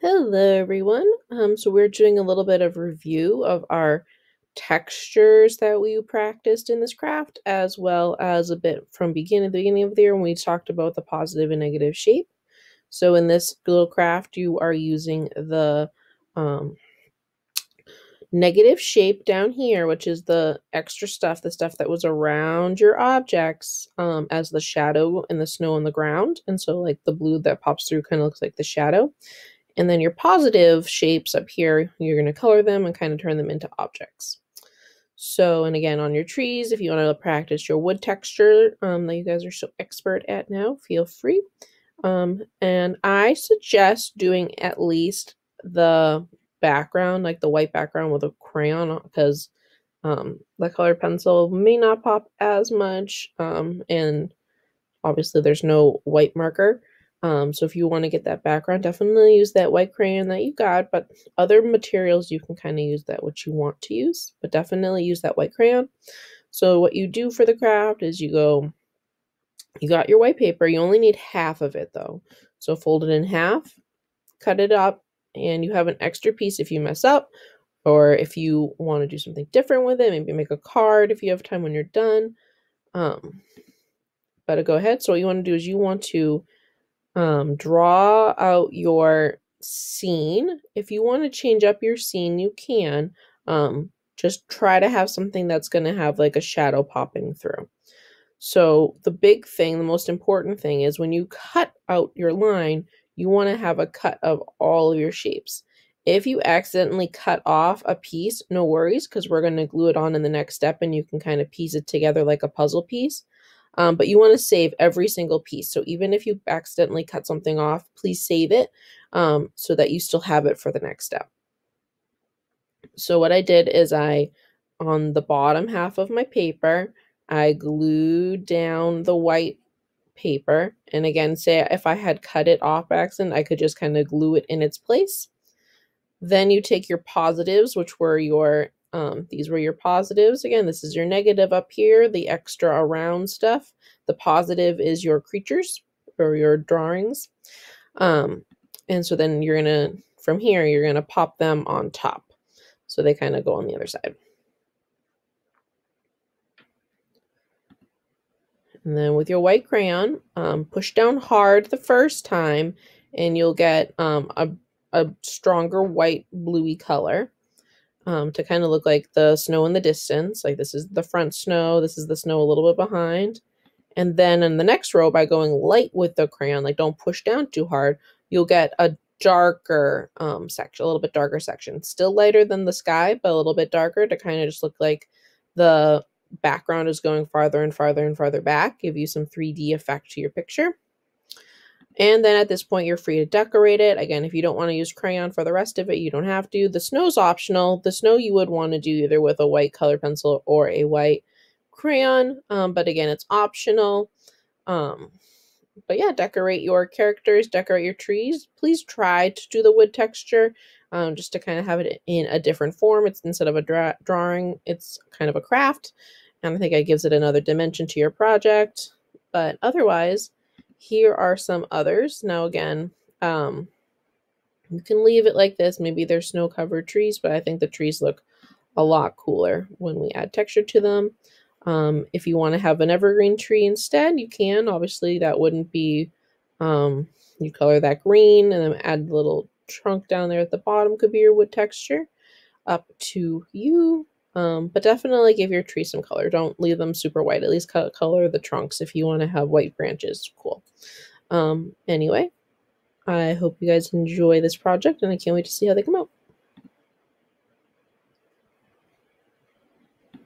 Hello, everyone. So we're doing a little bit of review of our textures that we practiced in this craft, as well as a bit from the beginning of the year when we talked about the positive and negative shape. So in this little craft, you are using the um, negative shape down here, which is the extra stuff, the stuff that was around your objects, as the shadow and the snow on the ground. And so like the blue that pops through kind of looks like the shadow. And then your positive shapes up here, you're going to color them and kind of turn them into objects. So, and again, on your trees, if you want to practice your wood texture that you guys are so expert at now, feel free. And I suggest doing at least the background, like the white background with a crayon, because the colored pencil may not pop as much, and obviously there's no white marker. So if you want to get that background, definitely use that white crayon that you got, but other materials you can kind of use that what you want to use, but definitely use that white crayon. So what you do for the craft is you got your white paper, you only need half of it though. So fold it in half, cut it up, and you have an extra piece if you mess up, or if you want to do something different with it, maybe make a card if you have time when you're done. But go ahead. So what you want to do is you want to draw out your scene. If you want to change up your scene, you can. Just try to have something that's going to have like a shadow popping through. So the big thing, the most important thing is when you cut out your line, you want to have a cut of all of your shapes. If you accidentally cut off a piece, no worries, because we're going to glue it on in the next step and you can kind of piece it together like a puzzle piece. But you want to save every single piece. So even if you accidentally cut something off, please save it so that you still have it for the next step. So what I did is on the bottom half of my paper, I glued down the white paper. And again, say if I had cut it off by accident, I could just kind of glue it in its place. Then you take your positives, which were these were your positives. Again, this is your negative up here, the extra around stuff. The positive is your creatures or your drawings. And so then from here, you're going to pop them on top. So they kind of go on the other side. And then with your white crayon, push down hard the first time and you'll get a stronger white bluey color. To kind of look like the snow in the distance. Like this is the front snow, this is the snow a little bit behind. And then in the next row, by going light with the crayon, like don't push down too hard, you'll get a darker section, a little bit darker section. Still lighter than the sky, but a little bit darker to kind of just look like the background is going farther and farther and farther back, give you some 3D effect to your picture. And then at this point, you're free to decorate it. Again, if you don't want to use crayon for the rest of it, you don't have to. The snow's optional. The snow you would want to do either with a white color pencil or a white crayon. But again, it's optional. But yeah, decorate your characters, decorate your trees. Please try to do the wood texture just to kind of have it in a different form. It's instead of a drawing, it's kind of a craft. And I think it gives it another dimension to your project. But otherwise, here are some others. Now again, you can leave it like this. Maybe they're snow-covered trees, but I think the trees look a lot cooler when we add texture to them. If you want to have an evergreen tree instead, you can. Obviously, that wouldn't be, you color that green and then add the little trunk down there at the bottom could be your wood texture. Up to you. But definitely give your tree some color. Don't leave them super white. At least color the trunks if you want to have white branches. Cool. Anyway, I hope you guys enjoy this project and I can't wait to see how they come out.